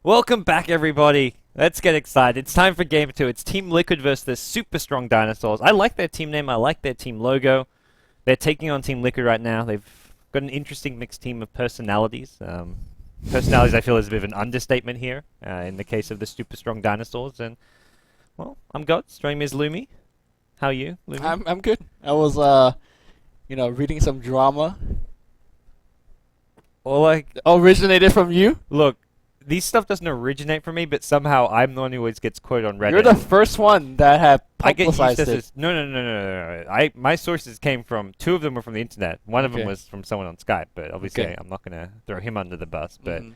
Welcome back, everybody. Let's get excited. It's time for Game 2. It's Team Liquid versus the Super Strong Dinosaurs. I like their team name. I like their team logo. They're taking on Team Liquid right now. They've got an interesting mixed team of personalities. Personalities, I feel, is a bit of an understatement here in the case of the Super Strong Dinosaurs. And, well, I'm Gods. Joining me is Lumi. How are you, Lumi? I'm good. I was, reading some drama. Well, like, Originated from you? look, these stuff doesn't originate from me, but somehow I'm the one who always gets quoted on Reddit. You're the first one that had I get used publicized to it. this. No. My sources came from, two of them were from the internet. One of them Okay. was from someone on Skype, but obviously Okay. I'm not going to throw him under the bus. But Mhm.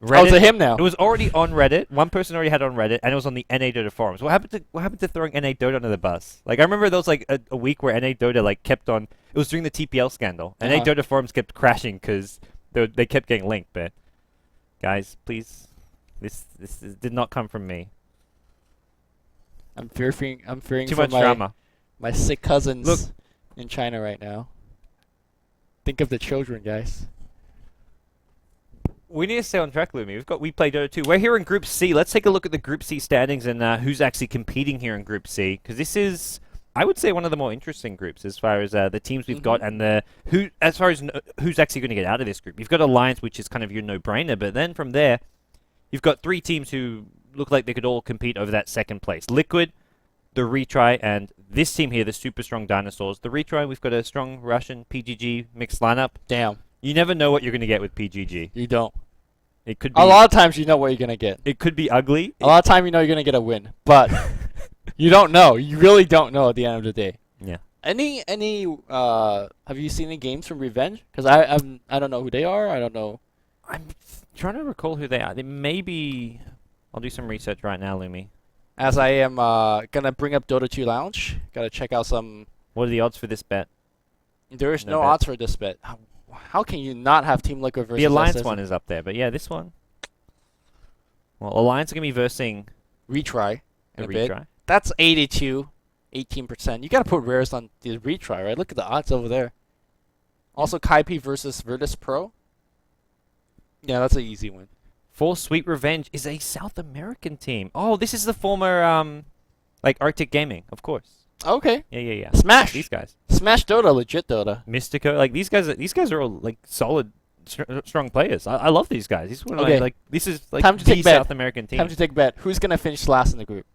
Reddit, to him now. it was already on Reddit. One person already had it on Reddit, and it was on the NA Dota forums. What happened to throwing NA Dota under the bus? Like, I remember there was like a week where NA Dota like kept on. It was during the TPL scandal. NA Dota forums kept crashing because they kept getting linked. But guys, please. This did not come from me. I'm fearing Too for much drama. my sick cousins Look. in China right now. Think of the children, guys. We need to stay on track, Lumi. We've got WePlay Dota 2. We're here in Group C. Let's take a look at the Group C standings and who's actually competing here in Group C. Because this is, I would say, one of the more interesting groups as far as the teams we've got and as far as who's actually going to get out of this group. You've got Alliance, which is kind of your no-brainer, but then from there, you've got three teams who look like they could all compete over that second place. Liquid, the Retry, and this team here, the Super Strong Dinosaurs. The Retry, we've got a strong Russian PGG mixed lineup. Damn, You never know what you're going to get with PGG. you don't. It could be A lot of times you know what you're gonna get. It could be ugly. A lot of time you know you're gonna get a win, but you don't know. You really don't know at the end of the day. Yeah. Any have you seen any games from Revenge? Because I don't know who they are. I don't know. I'm trying to recall who they are. They may be... I'll do some research right now, Lumi. As I am gonna bring up Dota 2 Lounge. Gotta check out some. What are the odds for this bet? There is No no bet. odds for this bet. How can you not have Team Liquid versus The Alliance SSD? one is up there, but yeah, this one. Well, Alliance are going to be versing Retry. a A bit. Retry. That's 82, 18%. You gotta put rares on the retry, right? Look at the odds over there. Also, Kaipi versus Virtus Pro. Yeah, that's an easy win. For Sweet Revenge is a South American team. Oh, this is the former, like, Arctic Gaming, of course. Okay. Yeah. Smash. These guys. Smash Dota, legit Dota. Mystico, like, these guys are all, like, solid, strong players. I love these guys. These are Okay. like, this is, like, Time to the take bet. South American team. Time to take a bet. Who's gonna finish last in the group?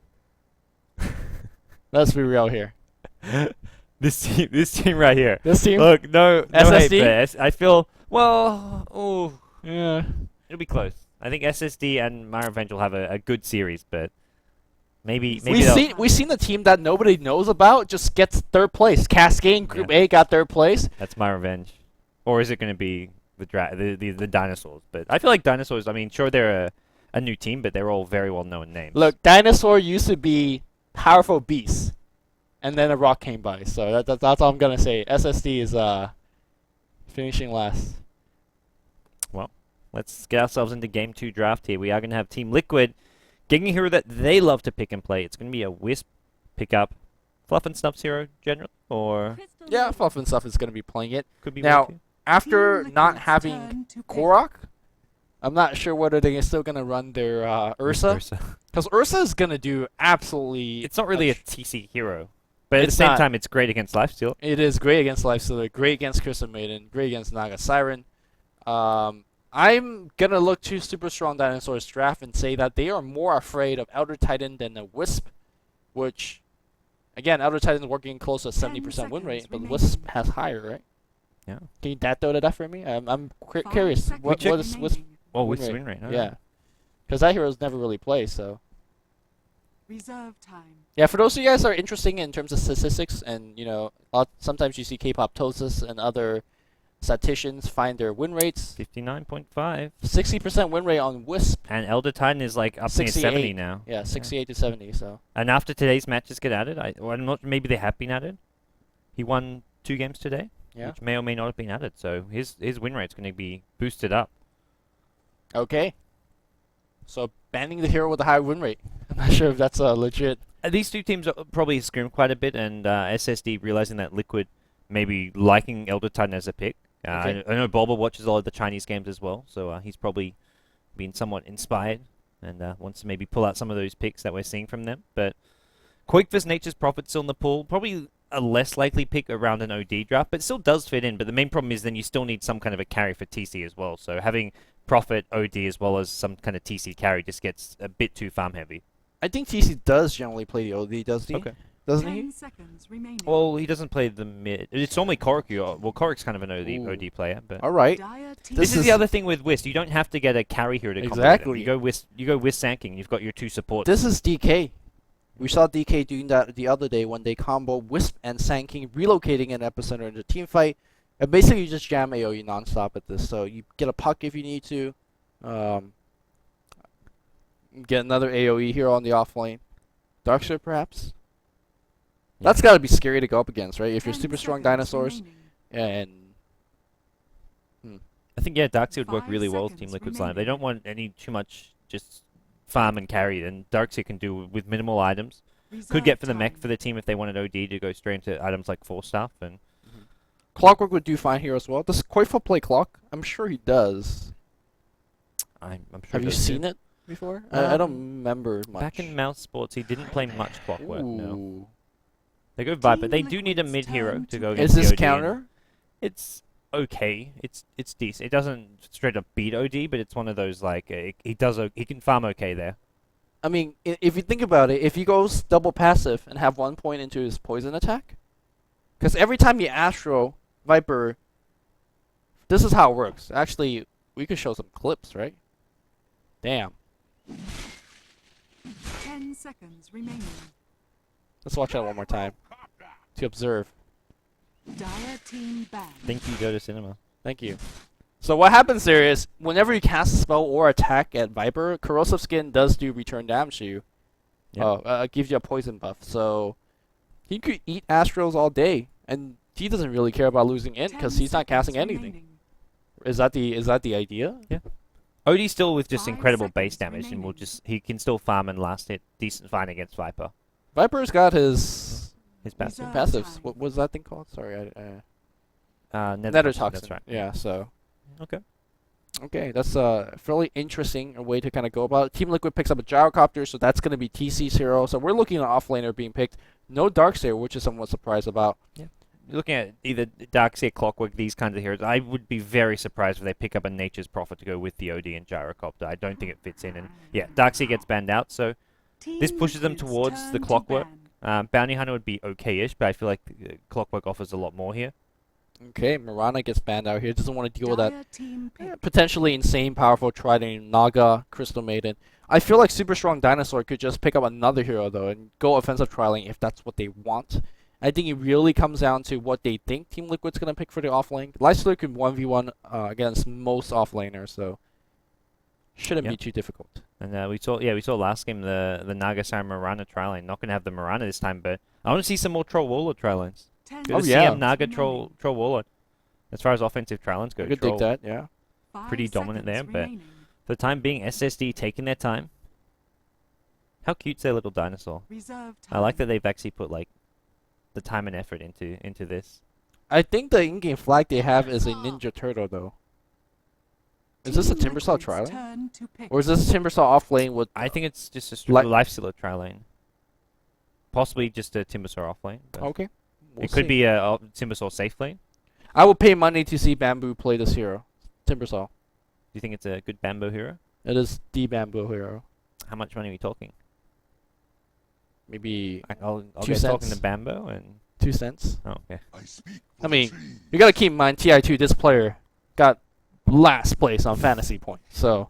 Let's be real here. This team right here. This team. Look, no hate, SSD? but I feel, well, oh, Yeah. it'll be close. I think SSD and My Revenge will have a good series, but maybe We've seen the team that nobody knows about just gets third place. Cascade Group A got third place. that's My Revenge, or is it going to be the Dinosaurs? But I feel like Dinosaurs. I mean, sure they're a new team, but they're all very well known names. Look, Dinosaur used to be powerful beast, and then a rock came by. So that's all I'm gonna say. SSD is finishing last. Let's get ourselves into Game 2 draft here. We are going to have Team Liquid getting a hero that they love to pick and play. It's going to be a Wisp pickup. Fluff and Snuff's hero, generally? Or Yeah, Fluff and Stuff is gonna be playing it. could be Now, Wilkie? after not having Korok, I'm not sure whether they're still gonna run their Ursa, because Ursa is gonna do absolutely. It's not really a TC hero. But at the It's same not. time, it's great against Lifesteal. It is great against Lifestealer, great against Crystal Maiden, great against Naga Siren. I'm gonna look to Super Strong Dinosaurs draft and say that they are more afraid of Elder Titan than the Wisp, which, again, Elder Titan is working close to 70% win rate, but Wisp has higher, right? Yeah. Can you dot that for me? I'm curious. What is Wisp? Oh, Win with rate. win rate. Yeah, because that hero's never really played, so. Reserve time. Yeah, for those of you guys that are interested in terms of statistics, and sometimes you see K-pop Tosis and other statisticians find their win rates. 59.5. 60% win rate on Wisp. And Elder Titan is like up near 68. 70 now. Yeah, 68 to 70. So. And after today's matches get added, I'm not. Maybe they have been added. He won 2 games today, Yeah. which may or may not have been added. So his win rate's going to be boosted up. Okay. So banning the hero with a high win rate. I'm not sure if that's legit. These two teams are probably scrimmed quite a bit, and SSD realizing that Liquid maybe liking Elder Titan as a pick. Okay. I know Bulba watches a lot of the Chinese games as well, so he's probably been somewhat inspired and wants to maybe pull out some of those picks that we're seeing from them. But Quake vs Nature's Prophet still in the pool. Probably a less likely pick around an OD draft, but it still does fit in. But the main problem is then you still need some kind of a carry for TC as well. So having Prophet, OD, as well as some kind of TC carry just gets a bit too farm heavy. I think TC does generally play the OD, doesn't he? Okay. Doesn't 10 he? seconds remaining. Well, he doesn't play the mid. It's normally Korok. Well, Korok's kind of an OD player, but All right. Dire team this This is the is- other thing with Wisp. You don't have to get a carry hero to complement Exactly. him. You go Wisp Sanking. You've got your 2 supports. This is DK. We saw DK doing that the other day when they combo Wisp and Sand King, relocating an epicenter in the team fight. And basically, you just jam AoE nonstop at this. So you get a puck if you need to. Get another AoE here on the off lane. Darkseer, perhaps? Yeah. That's got to be scary to go up against, right? If you're 10 super strong seconds dinosaurs remaining. and I think Darkseer would work 5 really well with seconds Team Liquid's lineup. They remaining. don't want any too much just farm and carry, and Darkseer can do with minimal items. Could Reserve get for the mech time. for the team if they wanted OD to go straight into items like Force Staff. And Clockwork would do fine here as well. Does Koifa play Clock? I'm sure he does. I'm sure. Have you seen it before? I don't remember much. Back in Mouse Sports, he didn't play much Clockwork. No, Ooh. they go Viper. Team They do need a Liquid's mid hero turn to to go pick. against Is this the OD, and counter? It's okay. It's decent. It doesn't straight up beat OD, but it's one of those like he can farm okay there. I mean, if you think about it, if he goes double passive and have 1 point into his poison attack, because every time you Astro Viper, this is how it works. Actually, we could show some clips, right? Damn. 10 seconds remaining. Let's watch that one more time to observe. Dire team banned. Think you go to cinema. Thank you. So what happens there is, whenever you cast a spell or attack at Viper, Corrosive Skin does do return damage to you. Yeah. Gives you a poison buff. So he could eat Astros all day, and he doesn't really care about losing in 10 because he's not casting seconds anything. remaining. Is that the idea? OD still with just 5 incredible base seconds damage, and will remaining. he can still farm and last hit decent fine against Viper. Viper's got his His passive. Reserve passives. time. What was that thing called? Sorry, Nether Nether Toxin, Toxin. That's right. Yeah. So. Okay. Okay, that's a fairly interesting way to kind of go about it. Team Liquid picks up a Gyrocopter, so that's going to be TC's hero. So we're looking at an offlaner being picked. No Darkseer, which is somewhat surprised about. You're looking at either Darkseer, Clockwork, these kinds of heroes. I would be very surprised if they pick up a Nature's Prophet to go with the OD and Gyrocopter. I don't think it fits in. And yeah, Darkseer gets banned out, so this Team pushes them Liquid's towards the turn to Clockwork. ban. Bounty Hunter would be okay-ish, but I feel like Clockwork offers a lot more here. Okay, Mirana gets banned out here. Doesn't want to deal with that Dire team pick. potentially insane, powerful Trident, Naga, Crystal Maiden. I feel like Super Strong Dinosaur could just pick up another hero, though, and go offensive trialing if that's what they want. I think it really comes down to what they think Team Liquid's going to pick for the offlane. Lysler can 1v1 against most offlaners, so shouldn't be Yeah. too difficult. And we saw last game the Nagasar Mirana tri lane. Not going to have the Mirana this time, but I want to see some more Troll Warlord tri lanes. 10 Good Oh, to yeah. see Naga remaining. Troll Warlord. As far as offensive tri lanes go, I could Troll. dig that, yeah. 5 pretty dominant there, seconds but- remaining. For the time being, SSD taking their time. How cute's their little dinosaur? Reserve I like time. that they've actually put like the time and effort into this. I think the in-game flag they have is a Ninja Turtle, though. Is this a Team Timbersaw Liquid's tri-lane? turn to pick. Or is this a Timbersaw off-lane with... I think it's just a Li- strictly life stealer tri lane. Possibly just a Timbersaw off lane. but Okay. We'll it could see. be a Timbersaw safe lane. I would pay money to see Bamboo play this hero. Timbersaw. Do you think it's a good Bambo hero? It is the Bamboo hero. How much money are we talking? Maybe I'll 2 get talking cents. to Bambo and 2 cents. oh okay. I mean, you gotta keep in mind, TI2, this player got last place on fantasy points. So,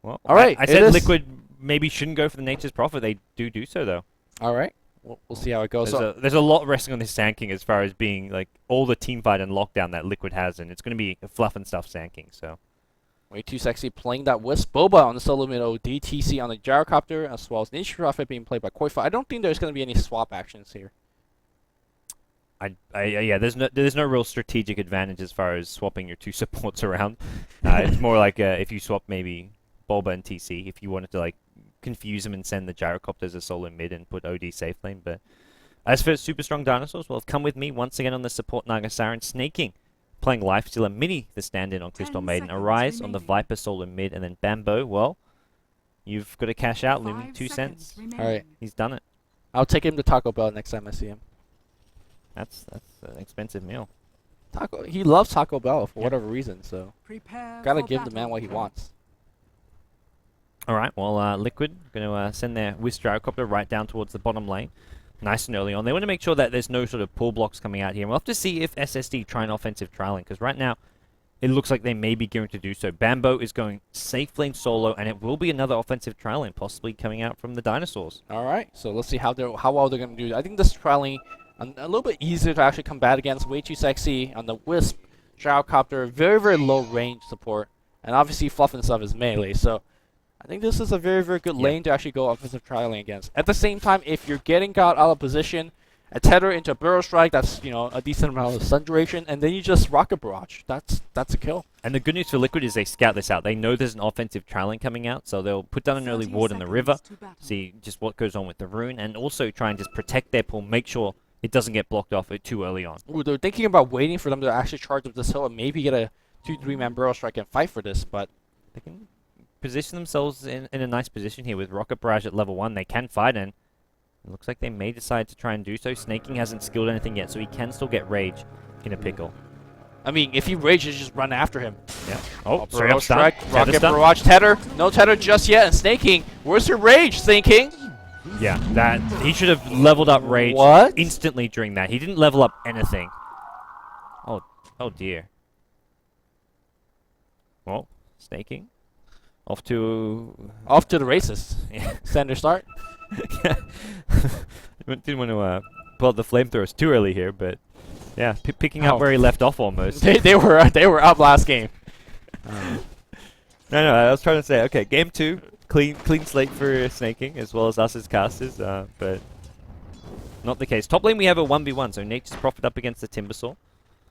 Well, All right, I it said is- Liquid maybe shouldn't go for the Nature's Prophet. They do so though. all right. We'll see how it goes. There's a lot resting on this Sand King as far as being like all the team fight and lockdown that Liquid has, and it's going to be a fluff and stuff Sand King. So Way too sexy playing that Wisp. Boba on the solo mid OD, TC on the Gyrocopter, as well as Ninja Prophet being played by Koifa. I don't think there's going to be any swap actions here. yeah, there's no real strategic advantage as far as swapping your two supports around. It's more like if you swap maybe Bulba and TC if you wanted to like confuse them and send the Gyrocopter as a solo mid and put OD safe lane. But as for super strong dinosaurs, well, come with me once again on the support Nagasaran snaking. Playing Lifestealer, Mini, the stand-in on Crystal 10 Maiden, seconds Arise on the remaining. Viper solo mid, and then Bambo, well, You've got to cash out, Loom. 5 2 seconds cents. remaining. All right. He's done it. I'll take him to Taco Bell next time I see him. That's an expensive meal. He loves Taco Bell for Yeah. whatever reason, so Prepare gotta for give the man battle. what he wants. All right, well, Liquid going to send their Wisp Gyrocopter right down towards the bottom lane. Nice and early on. They want to make sure that there's no sort of pull blocks coming out here. And we'll have to see if SSD try an offensive trialing, because right now it looks like they may be going to do so. Bambo is going safe lane solo, and it will be another offensive trialing, possibly coming out from the dinosaurs. All right, so let's see how well they're gonna do. I think this is probably a little bit easier to actually combat against. Way too sexy on the Wisp Gyrocopter, very very low range support, and obviously Fluff and stuff is melee. So I think this is a very very good Yeah. lane to actually go offensive trialing against. At the same time, if you're getting got out of position, a tether into a burrow strike, that's a decent amount of stun duration, and then you just rocket barrage. That's a kill. And the good news for Liquid is they scout this out. They know there's an offensive trialing coming out, so they'll put down an early 30 ward in the river, seconds to battle. see just what goes on with the rune, and also try and just protect their pull, make sure it doesn't get blocked off too early on. Ooh, they're thinking about waiting for them to actually charge up this hill and maybe get a 2-3 man burrow strike and fight for this, but They can position themselves in a nice position here with Rocket Barrage at level 1. They can fight, and it looks like they may decide to try and do so. Snaking hasn't skilled anything yet, so he can still get Rage in a pickle. I mean, if he rages, just run after him. Yeah. Oh, straight burrow up stun. strike, Tether rocket stun. barrage, tether. No tether just yet, and Snaking. Where's your rage, Snaking? Yeah, that he should have leveled up Rage What? instantly during that. He didn't level up anything. Oh dear. Well, Snaking. Off to... Off to the races. Yeah. Standard start. Didn't want to pull out the flamethrowers too early here, but yeah, picking up Oh. where he left off almost. they were up last game. No, I was trying to say, okay, game 2, clean slate for Snaking as well as us as casters, but not the case. Top lane we have a 1v1, so Nature's Prophet up against the Timbersaw.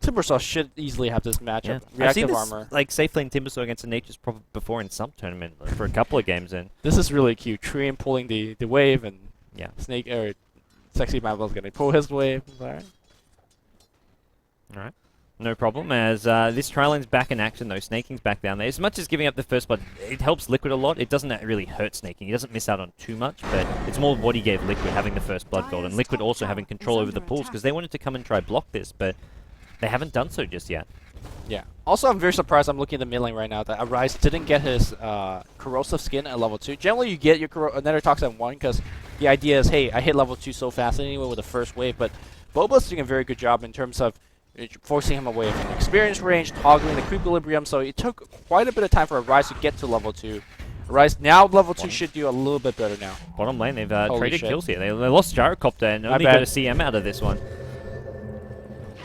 Timbersaw should easily have this matchup. I've seen Reactive this, armor. like, safe lane Timbersaw against a Nature's Prophet before in some tournament for a couple of games, and This is really cute. Treant pulling the wave, and yeah. Snake or Sexy Marvel's gonna pull his wave. Alright. Alright. No problem, as this trial-lane's back in action though. Snaking's back down there. As much as giving up the first blood, it helps Liquid a lot. It doesn't really hurt Snaking. He doesn't miss out on too much, but it's more what he gave Liquid, having the first blood gold, and Liquid also having control over the pools, because they wanted to come and try block this, but they haven't done so just yet. Yeah. Also, I'm very surprised. I'm looking at the mid lane right now that Arise didn't get his corrosive skin at level 2. Generally, you get your Nether Tox at 1 because the idea is, hey, I hit level 2 so fast anyway with the first wave. But Boba's doing a very good job in terms of forcing him away from the experience range, toggling the creep equilibrium. So it took quite a bit of time for Arise to get to level 2. Arise now level 2 should do a little bit better now. Bottom lane, they've Holy traded shit. kills here. They lost Gyrocopter and My only bad. got a CM out of this one.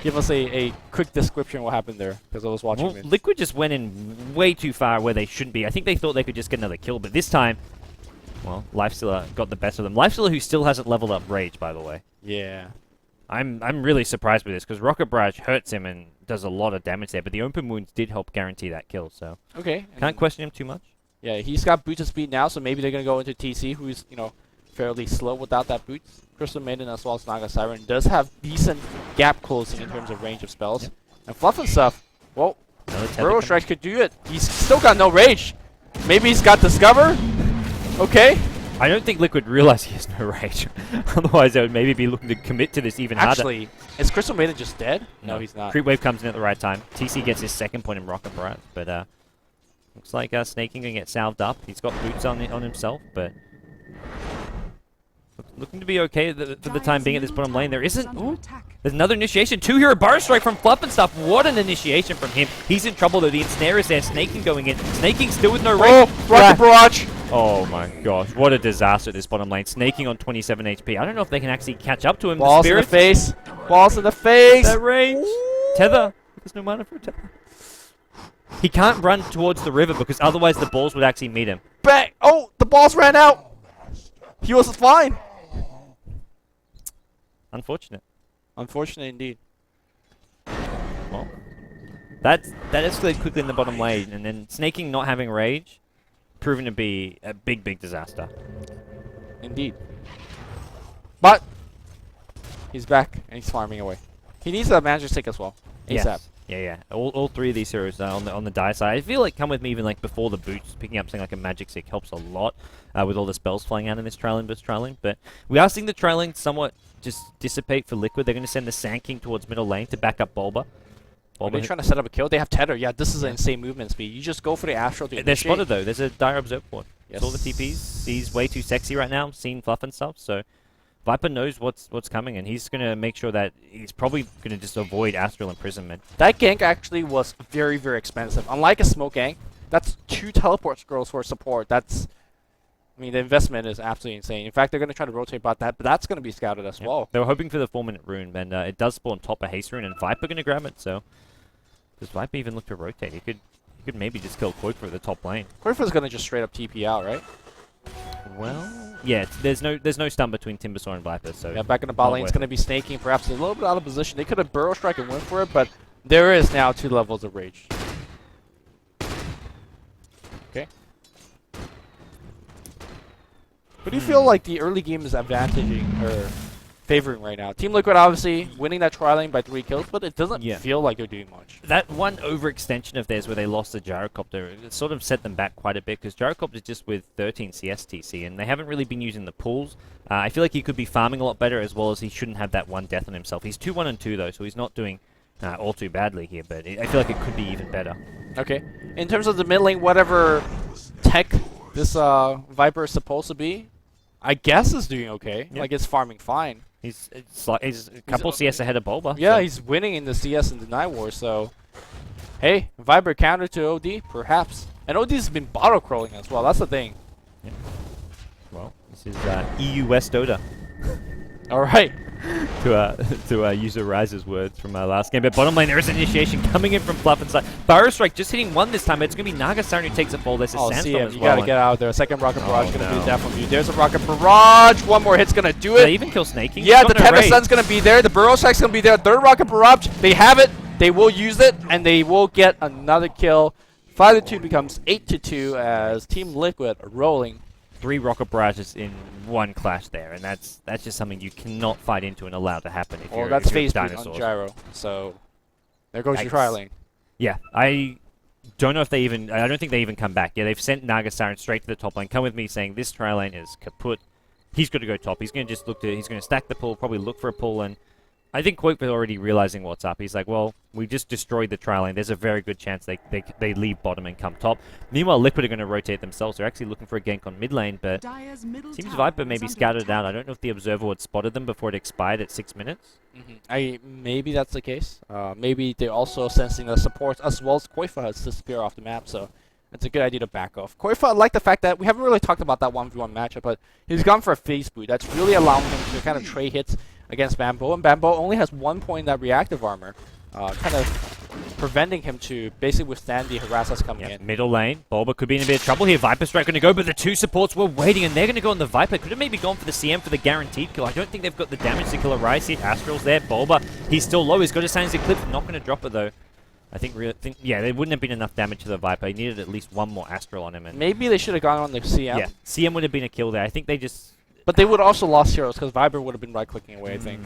Give us a quick description of what happened there because I was watching Well, it. Liquid just went in way too far where they shouldn't be. I think they thought they could just get another kill, but this time, well, Lifestealer got the best of them. Lifestealer, who still hasn't leveled up Rage, by the way. Yeah. I'm really surprised with this, because Rocket Barrage hurts him and does a lot of damage there, but the open wounds did help guarantee that kill, so Okay. can't question him too much. Yeah, he's got boots of speed now, so maybe they're gonna go into TC, who's fairly slow without that boots. Crystal Maiden as well as Naga Siren does have decent gap closing in terms of range of spells. Yep. And Fluff and stuff, well, Another tether Burrow coming. Strike could do it. He's still got no rage. Maybe he's got Discover. Okay. I don't think Liquid realize he has no Rage. Otherwise, they would maybe be looking to commit to this even harder. Actually, is Crystal Maiden just dead? No, he's not. Creep Wave comes in at the right time. TC gets his second point in Rocket Barrage, but looks like Snaking gonna get salved up. He's got boots on himself, but looking to be okay for the time being at this bottom lane. There isn't. Ooh, there's another initiation. 2-hero Burrow Strike from Fluff and stuff. What an initiation from him. He's in trouble though. The ensnare is there. Snaking going in. Snaking still with no range. Oh, Rocket Barrage. Oh my gosh, what a disaster at this bottom lane. Snaking on 27 HP. I don't know if they can actually catch up to him. Balls in the face. Balls in the face. That range. Tether. There's no mana for a tether. He can't run towards the river because otherwise the balls would actually meet him. Bang. Oh, the balls ran out. He was fine. Unfortunate. Unfortunate indeed. Well, that escalated quickly in the bottom lane, and then Snaking not having rage, proven to be a big disaster. Indeed. But he's back and he's farming away. He needs a manager stick as well. ASAP. Yeah. All three of these heroes are on the die side. I feel like Come With Me, even like before the boots, picking up something like a Magic Stick helps a lot with all the spells flying out in this trailing versus trailing. But we are seeing the trailing somewhat just dissipate for Liquid. They're going to send the Sand King towards middle lane to back up Bulba. Are they trying to set up a kill? They have Tether. Yeah, this is an insane movement speed. You just go for the Astral to They're initiate. spotted though. There's a Dire Observe board. Yes. Saw the TPs. He's way too sexy right now. Seeing fluff and stuff. So Viper knows what's coming, and he's going to make sure that he's probably going to just avoid Astral Imprisonment. That gank actually was very, very expensive. Unlike a smoke gank, that's 2 teleport scrolls for support. That's, I mean, the investment is absolutely insane. In fact, they're going to try to rotate about that, but that's going to be scouted as well. They were hoping for the 4-minute rune, and it does spawn top a haste rune, and Viper going to grab it. So does Viper even look to rotate? He could maybe just kill Koifa at the top lane. Koifa's going to just straight up TP out, right? Well, yeah. There's no stun between Timbersaw and Viper. So Yeah, back in the bot not lane, it's worth going to be snaking, perhaps a little bit out of position. They could have Burrow Strike and went for it, but there is now 2 levels of Rage. Okay. Who do you feel like the early game is advantaging or favoring right now? Team Liquid obviously winning that tri lane by 3 kills, but it doesn't feel like they're doing much. That one overextension of theirs where they lost the Gyrocopter, it sort of set them back quite a bit because Gyrocopter's just with 13 CSTC and they haven't really been using the pools. I feel like he could be farming a lot better as well as he shouldn't have that one death on himself. He's 2-1-2 though, so he's not doing all too badly here, but I feel like it could be even better. Okay. In terms of the mid lane, whatever tech this Viper is supposed to be, I guess is doing okay. Yep. Like it's farming fine. He's a couple CS ahead of Bulba. Yeah, so. he's winning in the CS and Deny War, so hey, Viper counter to OD, perhaps. And OD's been bottle crawling as well, that's the thing. Yeah. Well, this is EU West Dota. Alright. to use a Rise's words from our last game. But bottom lane, there is an initiation coming in from Fluff and side. Burrow Strike just hitting 1 this time. But it's going to be Naga Siren who takes a fall. There's a Sandstorm as you well. gotta get out there. Second Rocket Barrage Oh, gonna no. do that from you. There's a Rocket Barrage. One more hit's gonna do Did they it. even kill Snaking? Yeah, the Tether Sun's gonna be there. The Burrow Strike's gonna be there. Third Rocket Barrage. They have it. They will use it, and they will get another kill. 5-2 becomes 8-2 as Team Liquid are rolling. 3 Rocket Barrages in 1 clash there, and that's just something you cannot fight into and allow to happen if Well, you're that's if you're phase boot on dinosaurs. Gyro. So there goes your Yikes. trialing. Yeah, I don't know if they even. I don't think they even come back. Yeah, they've sent Naga Siren straight to the top lane. Come with me, saying this tri lane is kaput. He's got to go top. He's going to just look to. He's going to stack the pull, probably look for a pull, and I think Quake was already realizing what's up. He's like, well, we just destroyed the tri lane. There's a very good chance they leave bottom and come top. Meanwhile, Liquid are going to rotate themselves. They're actually looking for a gank on mid lane, but Dire's middle seems tower Viper is maybe under scouted it attack. out. I don't know if the Observer had spotted them before it expired at 6 minutes. Maybe that's the case. Maybe they're also sensing the support as well as Koifa has disappeared off the map, so it's a good idea to back off. Koifa, I like the fact that we haven't really talked about that 1v1 matchup, but he's gone for a phase boot. That's really allowing him to kind of trade hits against Bambo, and Bambo only has 1 point in that reactive armor, kind of preventing him to basically withstand the harassers coming in. Middle lane. Bulba could be in a bit of trouble here. Viper Strike going to go, but the 2 supports were waiting, and they're going to go on the Viper. Could have maybe gone for the CM for the guaranteed kill. I don't think they've got the damage to kill a Rise here. Astral's there. Bulba, he's still low. He's got his Sands Eclipse. Not going to drop it, though. I think, yeah, there wouldn't have been enough damage to the Viper. He needed at least 1 more Astral on him. And Maybe they should have gone on the CM. yeah, CM would have been a kill there. I think they just... But they would also lost heroes because Viper would have been right-clicking away, I think.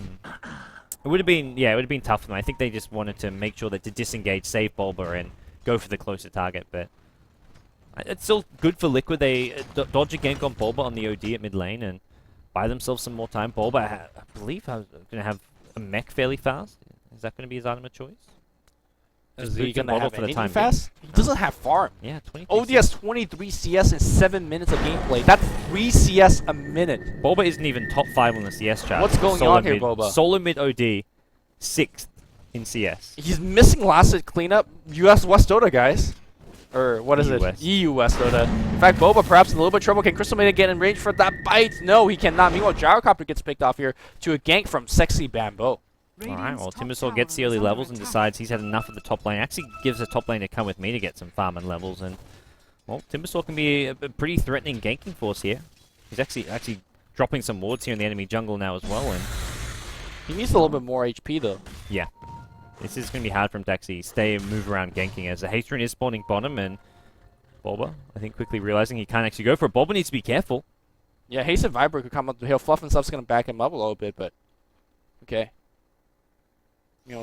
It would have been, yeah, it would have been tough for them. I think they just wanted to make sure that to disengage, save Bulba, and go for the closer target. But it's still good for Liquid. They dodge a gank on Bulba on the OD at mid lane and buy themselves some more time. Bulba, I believe, is going to have a mech fairly fast. Is that going to be his item of choice? Is Just he boots and going to bottle have for the anything time fast? He doesn't have farm. Yeah, 20. OD has 23 CS in 7 minutes of gameplay. That's 3 CS a minute. Bulba isn't even top 5 on the CS chart. What's going Solo on here, mid, Bulba? Solo mid OD, 6th in CS. He's missing last hit cleanup. US West Dota, guys. Or what is EU it? West. EU West Dota. In fact, Boba perhaps in a little bit of trouble. Can Crystal Maiden get in range for that bite? No, he cannot. Meanwhile, Gyrocopter gets picked off here to a gank from Sexy Bambo. Alright, well, Timbersaw gets the early levels and decides he's had enough of the top lane. Actually gives the top lane to come with me to get some farm and levels. And, well, Timbersaw can be a pretty threatening ganking force here. He's actually dropping some wards here in the enemy jungle now as well. And He needs a little bit more HP, though. yeah, this is going to be hard for him to actually stay and move around ganking as the haste rune is spawning bottom. And Bulba, I think, quickly realizing he can't actually go for it. Bulba needs to be careful. Yeah, Haste and Viper could come up the hill. Fluff and stuff's going to back him up a little bit, but... Okay.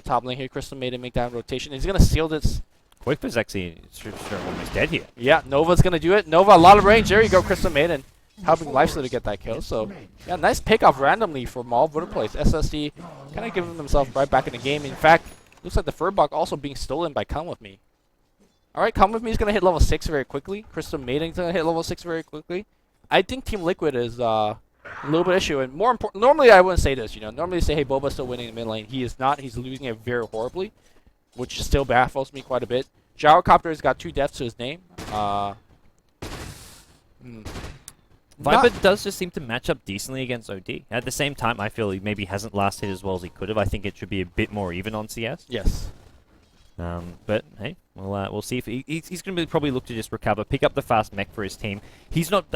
top lane here. Crystal Maiden make that rotation. He's gonna seal this. Quick's actually sure almost dead here. Yeah, Nova's gonna do it. Nova, a lot of range. There you go, Crystal Maiden, helping Lifesteal to get that kill. So, yeah, nice pick off randomly from all over the place. SSD kind of giving themselves right back in the game. In fact, looks like the Furbok also being stolen by Come With Me. All right, Come With Me is gonna hit level 6 very quickly. Crystal Maiden's gonna hit level 6 very quickly. I think Team Liquid is a little bit issue, and more important. Normally, I wouldn't say this. Normally they say, "Hey, Boba's still winning the mid lane." He is not. He's losing it very horribly, which still baffles me quite a bit. Gyrocopter's got 2 deaths to his name. Viper does just seem to match up decently against OD. At the same time, I feel he maybe hasn't last hit as well as he could have. I think it should be a bit more even on CS. Yes. But hey, we'll see if he's going to probably look to just recover, pick up the fast mech for his team. He doesn't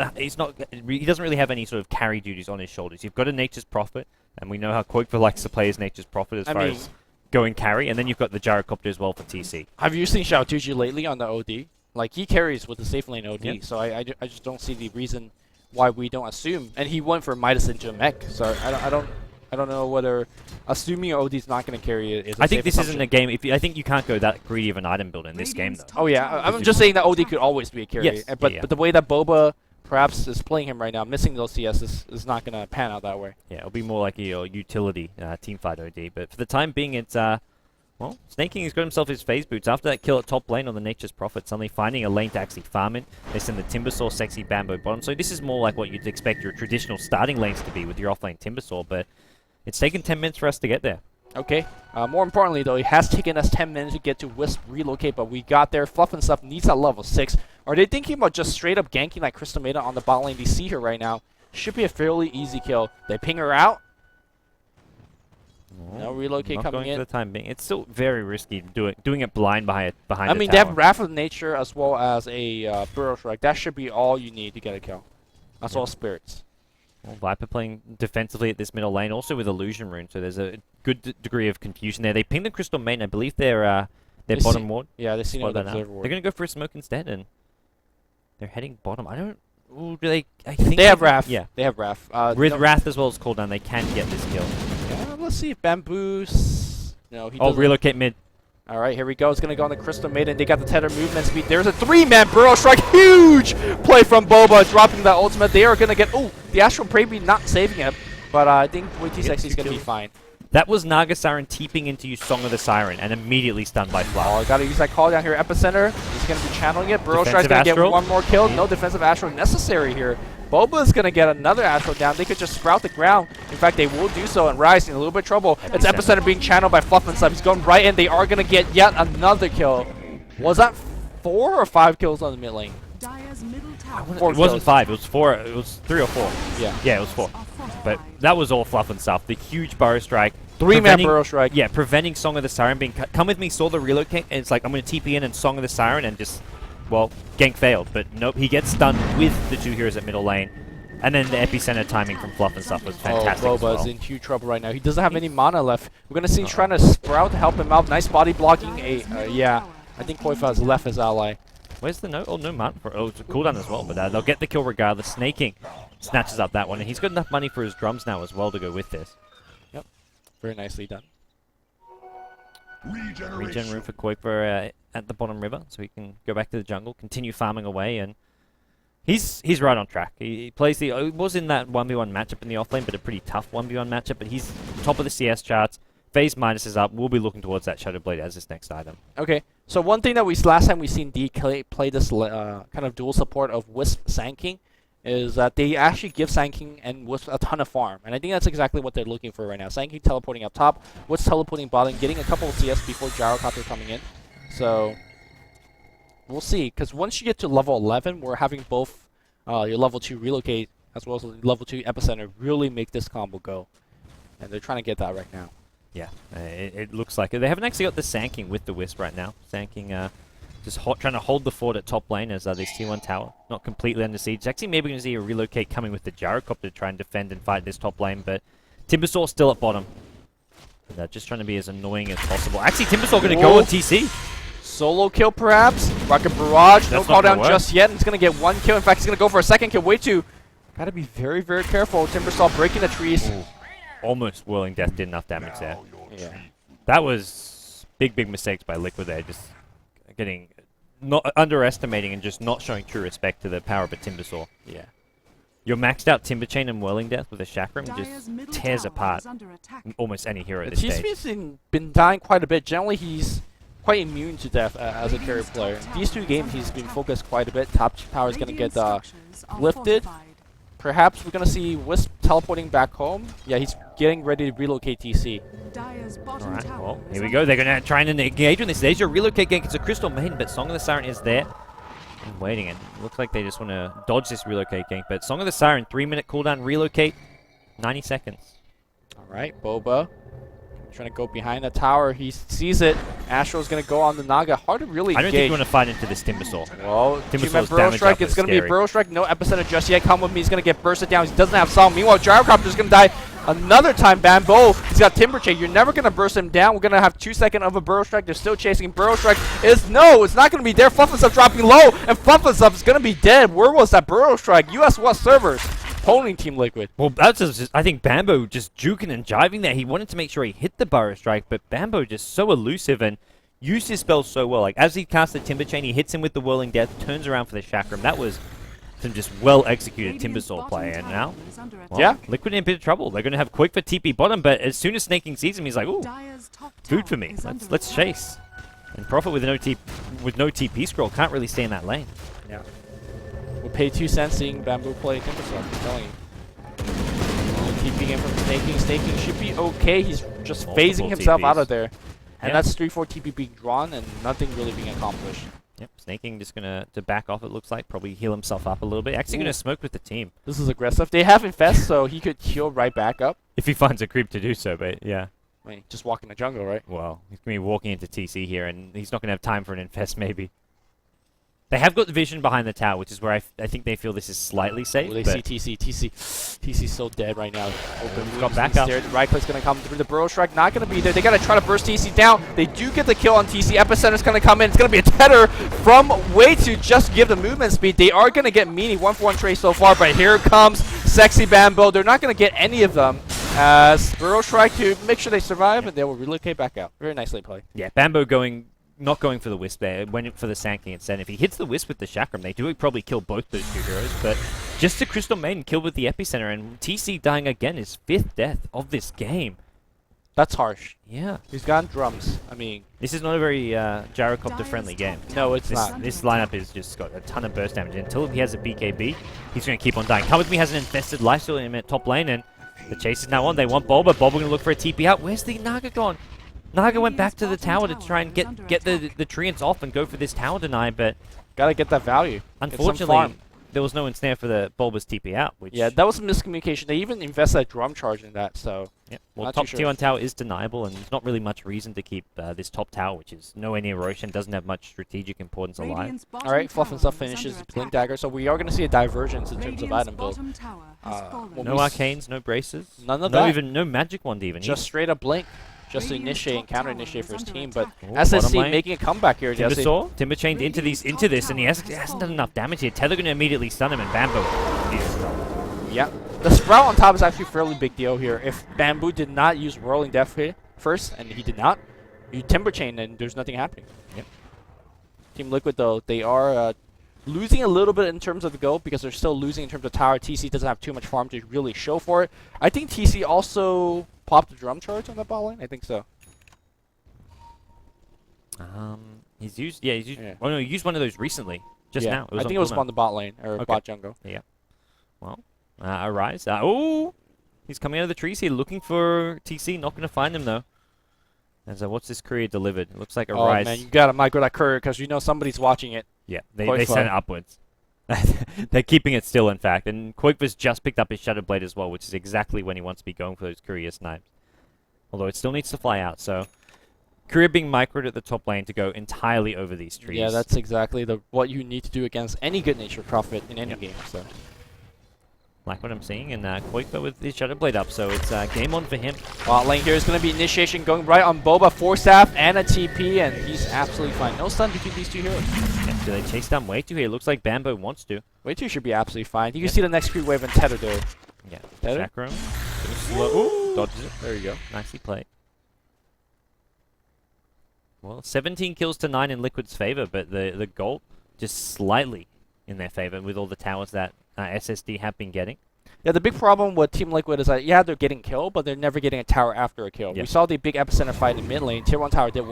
really have any sort of carry duties on his shoulders. You've got a Nature's Prophet, and we know how Quokever likes to play his Nature's Prophet as far as going carry, and then you've got the Gyrocopter as well for TC. Have you seen Xiaotuji lately on the OD? Like, he carries with the safe lane OD, Yep. so I just don't see the reason why we don't assume. And he went for Midas into a mech, so I don't know whether assuming OD's not going to carry it is. I think this isn't a game. I think you can't go that greedy of an item build in this game, though. Oh yeah, I'm just saying that OD could always be a carry. Yes, But the way that Boba perhaps is playing him right now, missing those CS is not going to pan out that way. Yeah, it'll be more like your utility teamfight OD. But for the time being, it's well, Snake has got himself his phase boots after that kill at top lane on the Nature's Prophet, suddenly finding a lane to actually farm in. They send the Timbersaw, Sexy Bambo bottom. So this is more like what you'd expect your traditional starting lanes to be with your offlane Timbersaw, but it's taken 10 minutes for us to get there. Okay. More importantly, though, it has taken us 10 minutes to get to Wisp relocate, but we got there. Fluff and Stuff needs that level 6. Are they thinking about just straight up ganking like Crystal Maiden on the bot lane? They see her right now. Should be a fairly easy kill. They ping her out. No relocate Not coming going in. for the time being. It's still very risky doing it blind behind I mean, they have Wrath of Nature as well as a Burrow Strike. That should be all you need to get a kill. That's all spirits. Well, Viper playing defensively at this middle lane, also with Illusion Rune, so there's a good degree of confusion there. They ping the Crystal Maiden. I believe their bottom ward. Yeah, they see no They're observer ward. going to go for a smoke instead, and they're heading bottom. I don't... Ooh, do they... I think They have Wrath. Yeah. They have Wrath. With no, Wrath as well as cooldown, they can get this kill. yeah, let's see if Bamboos... No, he Oh, doesn't. relocate mid. All right, here we go. It's going to go on the Crystal Maiden. They got the tether movement speed. There's a 3-man Burrow Strike. Huge play from Boba, dropping that ultimate. They are going to get... Oh, the Astral Prey Beam not saving him. But I think WT Sexy is going to be fine. That was Naga Siren teeping into you Song of the Siren and immediately stunned by Flower. Oh, got to use that call down here. Epicenter. He's going to be channeling it. Burrow Strike's going to get Astral. one more kill. No defensive Astral necessary here. Boba is going to get another Astral down. They could just sprout the ground. In fact, they will do so, and Rise in a little bit of trouble. It's Epicenter being channeled by Fluff and Stuff. He's going right in. They are going to get yet another kill. Was that 4 or 5 kills on the mid lane? Dire's middle tower Four It wasn't kills. 5, it was 4. It was 3 or 4. Yeah. Yeah, it was 4. are fortified. But that was all fluff and stuff. The huge Burrow Strike. 3-man preventing- Burrow Strike. Yeah, preventing Song of the Siren being cut. Come with me, saw the relocate, and it's like, I'm going to TP in and Song of the Siren and just, well, gank failed. But nope, he gets stunned with the 2 heroes at middle lane. And then the epicenter timing from Fluff and stuff was fantastic as Boba's well. in huge trouble right now. He doesn't have any mana left. We're going to see he's trying to sprout to help him out. Nice body blocking. Yeah, I think Koifa has left his ally. Where's the note? Oh, no mana for... Oh, it's a cooldown as well, but they'll get the kill regardless. Snaking snatches up that one, and he's got enough money for his drums now as well to go with this. Very nicely done. Regen room for Koifa at the bottom river, so he can go back to the jungle, continue farming away, and he's right on track. He plays the... It was in that 1v1 matchup in the offlane, but a pretty tough 1v1 matchup, but he's top of the CS charts. Phase minus is up. We'll be looking towards that Shadow Blade as his next item. Okay, so one thing that last time we seen DK play this kind of dual support of Wisp Sand King is that they actually give Sand King and Wisp a ton of farm, and I think that's exactly what they're looking for right now. Sand King teleporting up top, Wisp teleporting bottom, getting a couple of CS before Gyrocopter coming in. So we'll see, because once you get to level 11, we're having both your level 2 relocate as well as level 2 epicenter really make this combo go, and they're trying to get that right now. Yeah, it looks like it. They haven't actually got the Sanking with the Wisp right now. Sanking just trying to hold the fort at top lane as this T1 tower not completely under siege. Actually, maybe going to see a relocate coming with the Gyrocopter to try and defend and fight this top lane, but Timbersaw still at bottom. And, just trying to be as annoying as possible. Actually, Timbersaw going to go on TC. Solo kill, perhaps. Rocket Barrage. No That's not gonna cooldown work. just yet. He's going to get 1 kill. In fact, he's going to go for a 2nd kill. Way too. Got to be very, very careful. Timbersaw breaking the trees. Ooh. Almost Whirling Death did enough damage there. Yeah. That was big mistakes by Liquid there. Just getting not underestimating and just not showing true respect to the power of a Timbersaw. Yeah. Your maxed out Timber Chain and Whirling Death with a Chakram Dire's just middle tears tower apart is under attack. almost any hero at The this stage. TCB's been dying quite a bit. Generally, he's quite immune to death as a carry player. These 2 games, he's been focused quite a bit. Top tower is going to Radiant get structures are lifted. fortified. Perhaps we're going to see Wisp teleporting back home. Yeah, he's getting ready to relocate TC. Dire's bottom Alright, tower well, is here we under go. They're going to try and engage on this. There's your relocate gank. It's a Crystal Maiden, but Song of the Siren is there and waiting. And it looks like they just want to dodge this relocate gank. But Song of the Siren, 3-minute cooldown, relocate, 90 seconds. All right, Boba trying to go behind the tower. He sees it. Astro's going to go on the Naga. Hard to really I don't think engage. you want to fight into this Timbersaw. Well, Timbersaw's Burrow damage Strike. up It's is going to be scary. Burrow Strike. No epicenter just yet. Come with me. He's going to get bursted down. He doesn't have Song. Meanwhile, Gyrocopter's going to die another time. Bamboo. He's got Timber Chain. You're never going to burst him down. We're going to have 2 seconds of a Burrow Strike. They're still chasing. Burrow Strike is no. It's not going to be there. Fluffin' dropping low, and Fluffin is going to be dead. Where was that Burrow Strike? US West servers. Pony Team Liquid. Well, that's just, I think Bambo just juking and jiving there. He wanted to make sure he hit the Burrow Strike, but Bambo just so elusive and used his spells so well. Like, as he cast the Timber Chain, he hits him with the Whirling Death, turns around for the Chakram. That was some just well-executed Radiant's Timbersaw bottom play. And tower now, is under attack. well, Yeah. Liquid in a bit of trouble. They're going to have Quick for TP bottom, but as soon as Snaking sees him, he's like, ooh, Dire's top food tower for me. is under Let's attack. chase. And Prophet with no TP scroll can't really stay in that lane. Yeah. We'll pay 2 cents seeing Bamboo play Timbersaw. I'm telling you. Keeping him from snaking. Snaking should be okay. He's just Multiple phasing himself out TPs. of there. And Yeah. that's 3-4 TP being drawn and nothing really being accomplished. Yep, Snaking just going to back off, it looks like. Probably heal himself up a little bit. Actually going Ooh. to smoke with the team. This is aggressive. They have Infest, so he could heal right back up. If he finds a creep to do so, but yeah. I mean, just walk in the jungle, right? Well, he's going to be walking into TC here, and he's not going to have time for an infest, maybe. They have got the vision behind the tower, which is where I think they feel this is slightly safe. Well, they but see TC. TC's so dead right now. Open got moves, backup. scared. Right click's going to come through the Burrow Strike. Not going to be there. They got to try to burst TC down. They do get the kill on TC. Epicenter's going to come in. It's going to be a tether from way to just give the movement speed. They are going to get meanie 1-for-1 trade so far, but here comes Sexy Bambo. They're not going to get any of them. As Burrow Strike to make sure they survive, and they will relocate back out. Very nicely played. yeah, Bambo not going for the Wisp there, went for the Sancting instead. If he hits the Wisp with the Chakram, they do probably kill both those 2 heroes, but just the Crystal Maiden killed with the Epicenter, and TC dying again is 5th death of this game. That's harsh. Yeah. He's got drums. I mean, This is not a very gyrocopter-friendly game. no, it's This, not. this lineup has just got a ton of burst damage. Until he has a BKB, he's going to keep on dying. Come With Me has an infested lifesteal in him at top lane, and the chase is now on. They want Bulba. Bulba going to look for a TP out. Where's the Naga gone? Naga went back to the tower to try and get the treants off and go for this tower deny, but Gotta get that value. Get some unfortunately, farm. there was no ensnare for the Bulba's TP out. Which, Yeah, that was a miscommunication. They even invested a drum charge in that, so yeah. Well, not too top sure. tier 1 tower is deniable, and there's not really much reason to keep this top tower, which is nowhere near Roshan, doesn't have much strategic importance alive. Radiant's bottom Alright, Fluff and tower Stuff is finishes under Blink attack. Dagger, so we are going to see a divergence in terms of Radiant's item build. bottom tower has fallen. well, No we arcanes, no braces. None of no that. even no magic wand even. Just straight up Blink. Just to Radiant's initiate and top counter tower initiate is for his under team, but attack. Ooh, bottom SSD lane. making a comeback here. Timber Jesse. Saw, Timber Chained into Radiant's into top this, and he tower hasn't has done fallen. enough damage here. Tether going to immediately stun him, and Bambo needs to stop. Yeah. The Sprout on top is actually a fairly big deal here. If Bamboo did not use Whirling Death here first, and he did not, you Timber Chain, and there's nothing happening. Yep. Team Liquid, though, they are losing a little bit in terms of the go because they're still losing in terms of tower. TC doesn't have too much farm to really show for it. I think TC also popped a drum charge on that bot lane. I think so. He's used. Yeah, he's used. Yeah. Oh no, he used one of those recently, just yeah. now. I think it was on the bot lane or Okay. bot jungle. Well, Arise. Oh, he's coming out of the trees here, looking for TC. Not going to find him though. And so, what's this courier delivered? It looks like Oh Arise. man, you gotta micro that courier because you know somebody's watching it. Yeah, Quite they sent it fun. upwards. They're keeping it still, in fact. And Quakever's just picked up his Shadow Blade as well, which is exactly when he wants to be going for those courier snipes. Although it still needs to fly out, so courier being microed at the top lane to go entirely over these trees. Yeah, that's exactly what you need to do against any good natured prophet in any Yep. game. So. like what I'm seeing, and Quakever with his Shadow Blade up, so it's game on for him. Bot lane here is going to be initiation going right on Boba, 4 staff and a TP, and he's absolutely fine. No stun between these two heroes. Yeah, do they chase down Way 2 here? Looks like Bambo wants to. Way 2 should be absolutely fine. You Yep. can see the next creep wave and Tether though. Yeah, Tether? Chakram. Slow. Ooh, dodges it. There you go. Nicely played. Well, 17 kills to 9 in Liquid's favor, but the gold just slightly in their favor with all the towers that SSD have been getting. Yeah, the big problem with Team Liquid is that, yeah, they're getting killed, but they're never getting a tower after a kill. Yeah. We saw the big epicenter fight in mid lane. Tier 1 tower did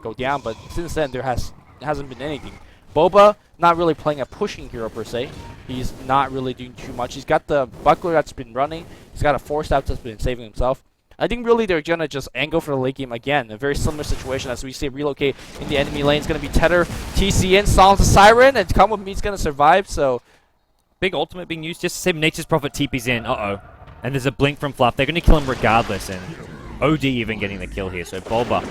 go down, but since then there hasn't been anything. Boba, not really playing a pushing hero per se. He's not really doing too much. He's got the buckler that's been running. He's got a force staff that's been saving himself. I think really they're going to just angle for the late game again. A very similar situation as we see relocate in the enemy lane. It's going to be Tether, TC in, silence the Siren, and Come With Me is going to survive, so... Big ultimate being used just to save Nature's Prophet TP's in. Uh-oh. And there's a blink from Fluff. They're going to kill him regardless, and OD even getting the kill here. So Boba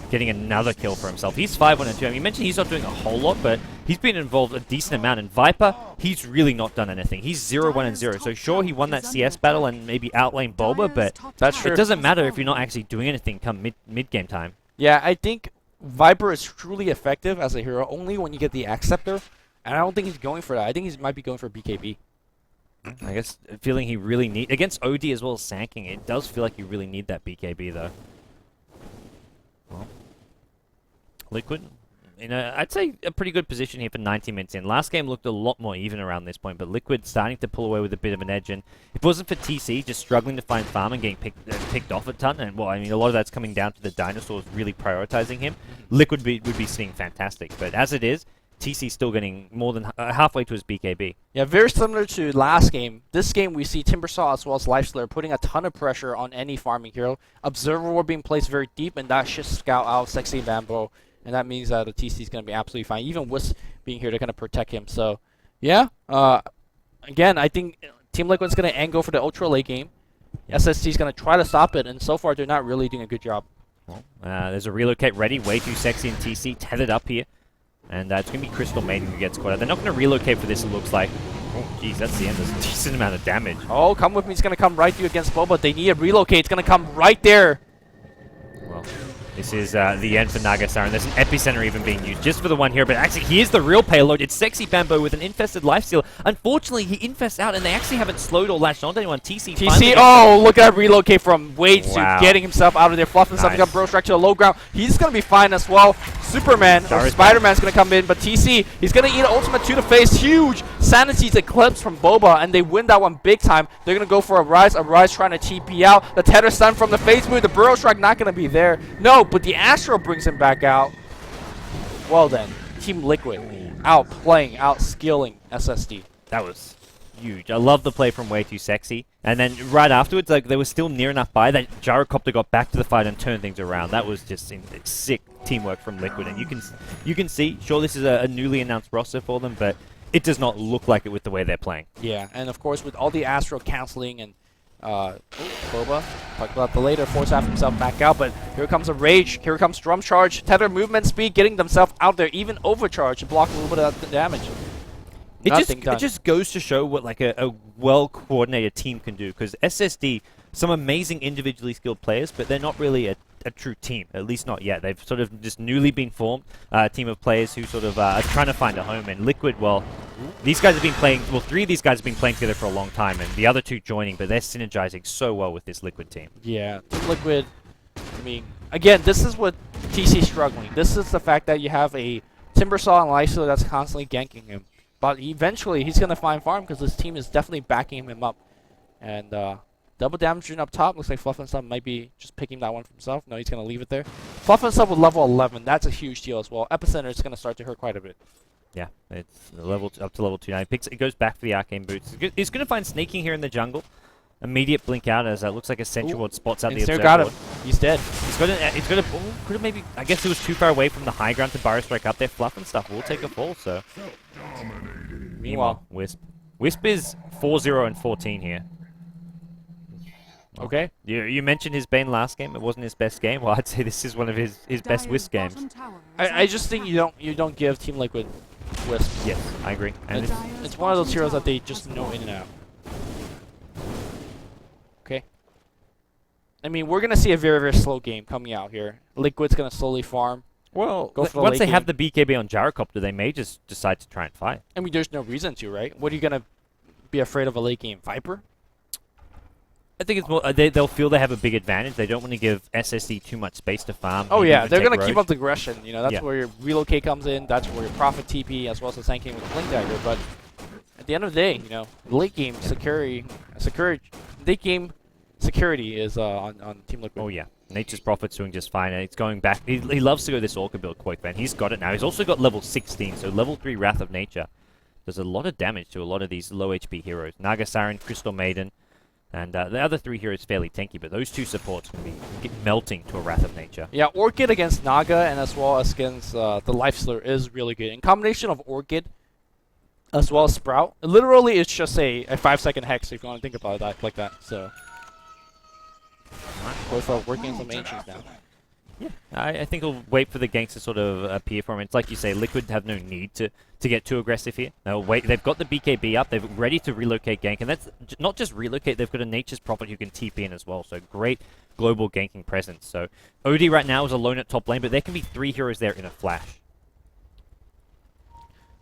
getting another kill for himself. He's 5-1-2. I mean, you mentioned he's not doing a whole lot, but he's been involved a decent amount. And Viper, he's really not done anything. He's 0-1-0. So sure, he won that CS battle and maybe outlane Boba, but That's true. it doesn't matter if you're not actually doing anything come mid-game time. Yeah, I think Viper is truly effective as a hero only when you get the Acceptor, and I don't think he's going for that. I think he might be going for BKB. I guess feeling he really need against OD as well as Sanking, it does feel like you really need that BKB though. Well, Liquid, I'd say a pretty good position here for 90 minutes in. Last game looked a lot more even around this point, but Liquid starting to pull away with a bit of an edge. And if it wasn't for TC just struggling to find farm and getting picked off a ton, and well, I mean, a lot of that's coming down to the dinosaurs really prioritizing him, Liquid would be sitting fantastic. But as it is, TC still getting more than halfway to his BKB. Yeah, very similar to last game. This game we see Timbersaw as well as Lifeslayer putting a ton of pressure on any farming hero. Observer Ward being placed very deep, and that should scout out Sexy Bamboo. And that means that the TC is going to be absolutely fine. Even Wisp being here to kind of protect him. So, yeah. Again, I think Team Liquid's going to angle for the ultra late game. Yep. SSD is going to try to stop it, and so far they're not really doing a good job. Well, there's a relocate ready. Way too sexy and TC tethered up here. And it's going to be Crystal Maiden who gets caught out. They're not going to relocate for this, it looks like. Oh, geez, that's the end. There's a decent amount of damage. Oh, Come With Me is going to come right through against Boba. They need a relocate. It's going to come right there. Well, this is the end for Naga Siren. There's an epicenter even being used just for the one here, but actually here's the real payload. It's Sexy Bamboo with an infested lifesteal. Unfortunately, he infests out, and they actually haven't slowed or latched onto anyone. TC, oh, look at that relocate from Wade Wow. to getting himself out of there. Fluffing something up, Bro Strike to the low ground. He's going to be fine as well. Superman or Spider-Man's going to come in, but TC, he's going to eat an ultimate to the face. Huge Sanity's Eclipse from Boba, and they win that one big time. They're going to go for a Rise trying to TP out. The Tether stun from the face move. The Burrow Strike not going to be there. No, but the Astro brings him back out. Well then, Team Liquid outplaying, outskilling SSD. That was huge. I love the play from Way Too Sexy. And then right afterwards, like they were still near enough by that Gyrocopter got back to the fight and turned things around. That was just sick teamwork from Liquid. And you can see, sure, this is a newly announced roster for them, but it does not look like it with the way they're playing. Yeah, and of course with all the Astro canceling and Boba, talk about the later, force half himself back out, but here comes a Rage, here comes Drum Charge, Tether movement speed, getting themselves out there, even overcharge to block a little bit of the damage. It just goes to show what like a well-coordinated team can do, because SSD, some amazing individually skilled players, but they're not really a true team, at least not yet. They've sort of just newly been formed, a team of players who sort of are trying to find a home. And Liquid, well, these guys have been playing, well, 3 of these guys have been playing together for a long time, and the other 2 joining, but they're synergizing so well with this Liquid team. Yeah, Team Liquid, I mean, again, this is what TC's struggling. This is the fact that you have a Timbersaw and Lysol that's constantly ganking him. But eventually, he's going to find farm because this team is definitely backing him up. And double damage up top. Looks like Fluff and Stuff might be just picking that one for himself. No, he's going to leave it there. Fluff and Stuff with level 11. That's a huge deal as well. Epicenter is going to start to hurt quite a bit. Yeah, it's up to level 2 now. It goes back for the Arcane Boots. He's going to find Sneaking here in the jungle. Immediate blink out as it looks like a Sentry Ward spots out the Observer got him. Ward. He's dead. Could have maybe, I guess it was too far away from the high ground to Burrow Strike up there. Fluff and Stuff will take a fall, so. Meanwhile, Wisp. Wisp is 4-0 and 14 here. Okay. You mentioned his Bane last game. It wasn't his best game. Well, I'd say this is one of his best Wisp games. I just think you don't give Team Liquid Wisp. Yes, I agree. And It's one of those heroes that they just know in and out. Okay. I mean, we're gonna see a very, very slow game coming out here. Liquid's gonna slowly farm. well, Go for the once late they have game. the BKB on Gyrocopter, they may just decide to try and fight. I mean, there's no reason to, right? What are you gonna be afraid of a late game Viper? I think it's more they'll feel they have a big advantage. They don't want to give SSD too much space to farm. Oh maybe yeah, even they're take gonna keep Roche. up the aggression. You know, that's Yeah. where your relocate comes in. That's where your profit TP as well as the Sand King with Blink Dagger. But at the end of the day, you know, late game late game security is on Team Liquid. Oh yeah, Nature's Prophet's doing just fine, and it's going back. He loves to go this Orca build, Quake Man. He's got it now. He's also got level 16, so level 3 Wrath of Nature. Does a lot of damage to a lot of these low HP heroes. Naga Siren, Crystal Maiden, and the other 3 heroes fairly tanky, but those 2 supports can be melting to a Wrath of Nature. Yeah, Orchid against Naga and as well as against the Lifestealer is really good. In combination of Orchid as well as Sprout, literally it's just a 5-second hex if you want to think about it like that. So both are working some ancients now. Yeah, I think he'll wait for the ganks to sort of appear for him. It's like you say, Liquid have no need to get too aggressive here. They'll wait. They've got the BKB up. They're ready to relocate gank, and that's not just relocate. They've got a Nature's Prophet who can TP in as well. So great global ganking presence. So OD right now is alone at top lane, but there can be 3 heroes there in a flash.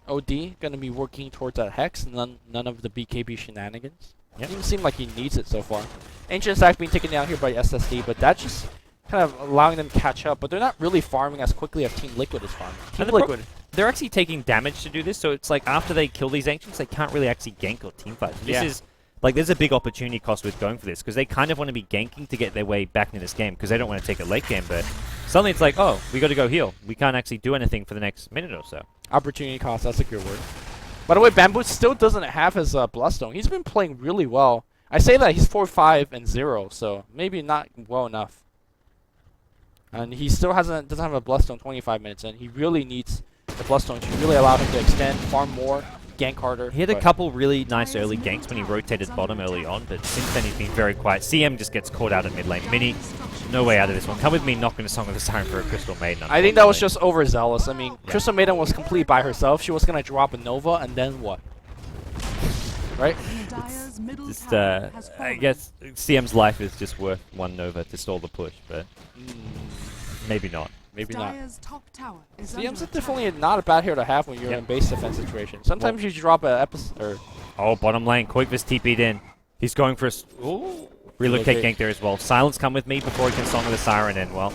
OD gonna be working towards that hex. None of the BKB shenanigans. Yep. Doesn't seem like he needs it so far. Ancient Stack being taken down here by SSD, but that's just kind of allowing them to catch up. But they're not really farming as quickly as Team Liquid is farming. Team Liquid. They're actually taking damage to do this, so it's like after they kill these ancients, they can't really actually gank or teamfight. So this is like there's a big opportunity cost with going for this because they kind of want to be ganking to get their way back into this game because they don't want to take a late game. But suddenly it's like, oh, we got to go heal. We can't actually do anything for the next minute or so. Opportunity cost, that's a good word. By the way, Bamboo still doesn't have his Bloodstone. He's been playing really well. I say that he's 4-5-0, so maybe not well enough. And he still doesn't have a Bloodstone 25 minutes, and he really needs the Bloodstone to really allow him to extend, farm more, gank harder. He had a couple really nice early ganks when he rotated bottom early on, but since then he's been very quiet. CM just gets caught out at mid lane. Mini, no way out of this one. Come with me, not going to Song of the Siren for a Crystal Maiden. I think that was just overzealous. I mean, Crystal Maiden was complete by herself. She was going to drop a Nova, and then what? Right? Just, I guess CM's life is just worth 1 Nova to stall the push, but maybe not. Maybe not. CM's CM's definitely not a bad hero to have when you're in a base defense situation. Sometimes you drop a episode. Oh, bottom lane. Quakevis TP'd in. He's going for a relocate gank there as well. Silence, come with me before he can Song of the Siren in. Well,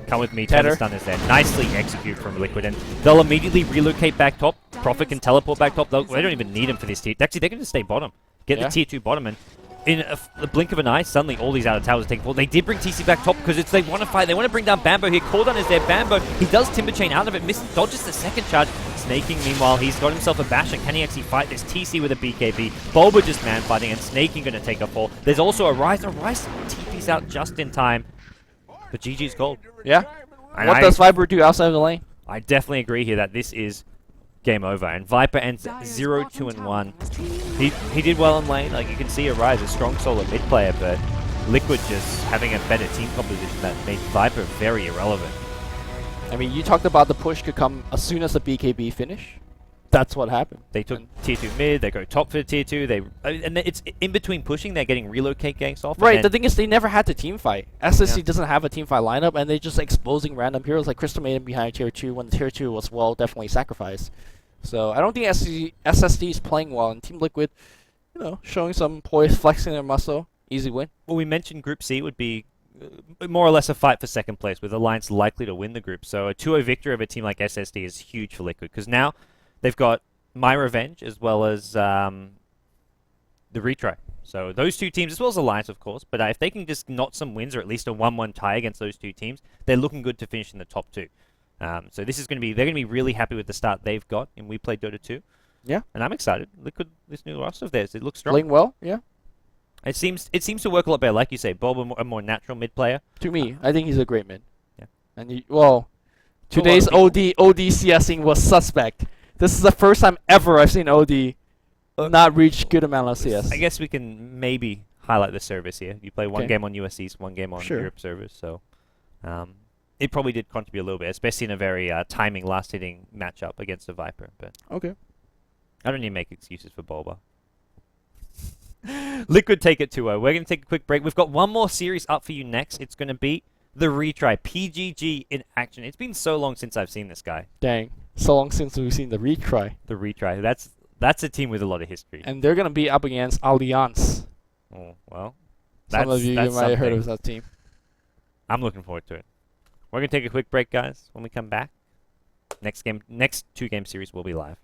come with me. Tether. Stun is there. Nicely execute from Liquid, and they'll immediately relocate back top. Prophet can teleport back top. They don't even need him for this tier. Actually, they can just stay bottom. Get the tier 2 bottom, and in the blink of an eye, suddenly all these outer towers are taking fall. They did bring TC back top because they want to fight. They want to bring down Bambo here. Cordon is there. Bambo, he does Timber Chain out of it. Dodges the second charge. Snaking, meanwhile, he's got himself a Basher. Can he actually fight this TC with a BKB? Bulba just man fighting, and Snaking going to take a fall. There's also a Rise. A Rise TP's out just in time. But GG's gold. Yeah? And What does Viper do outside of the lane? I definitely agree here that this is game over, and Viper ends 0-2-1. He did well in lane. Like you can see, a Rise, a strong solo mid player, but Liquid just having a better team composition that made Viper very irrelevant. I mean, you talked about the push could come as soon as the BKB finish. That's what happened. They took tier 2 mid, they go top for tier 2, and it's in between pushing, they're getting relocate ganks off. Right, the thing is they never had to team fight. SSC doesn't have a team fight lineup, and they're just exposing random heroes like Crystal Maiden behind tier 2 when tier 2 was, well, definitely sacrificed. So I don't think SSD is playing well, and Team Liquid, you know, showing some poise, flexing their muscle. Easy win. Well, we mentioned Group C would be more or less a fight for second place, with Alliance likely to win the group. So a 2-0 victory over a team like SSD is huge for Liquid, because now they've got My Revenge as well as the retry. So those 2 teams, as well as Alliance, of course, but if they can just knot some wins or at least a 1-1 tie against those 2 teams, they're looking good to finish in the top 2. So this is going to be, they're going to be really happy with the start they've got in WePlay Dota 2. Yeah. And I'm excited. Liquid, this new roster of theirs, it looks strong. Playing well, yeah. It seems to work a lot better. Like you say, Bob, a more natural mid player. To me, I think he's a great mid. Yeah. And well, today's OD CSing was suspect. This is the first time ever I've seen OD not reach good amount of CS. I guess we can maybe highlight the service here. You play one game on US East, one game on Europe servers, so it probably did contribute a little bit, especially in a very timing, last-hitting matchup against a Viper. But okay. I don't need to make excuses for Bulba. Liquid take it 2-0. We're going to take a quick break. We've got one more series up for you next. It's going to be the retry. PGG in action. It's been so long since I've seen this guy. Dang. So long since we've seen the retry. The retry. That's a team with a lot of history. And they're going to be up against Alliance. Oh, well. Some of you that's might have heard something. of that team. I'm looking forward to it. We're gonna take a quick break, guys. When we come back, next 2-game series will be live.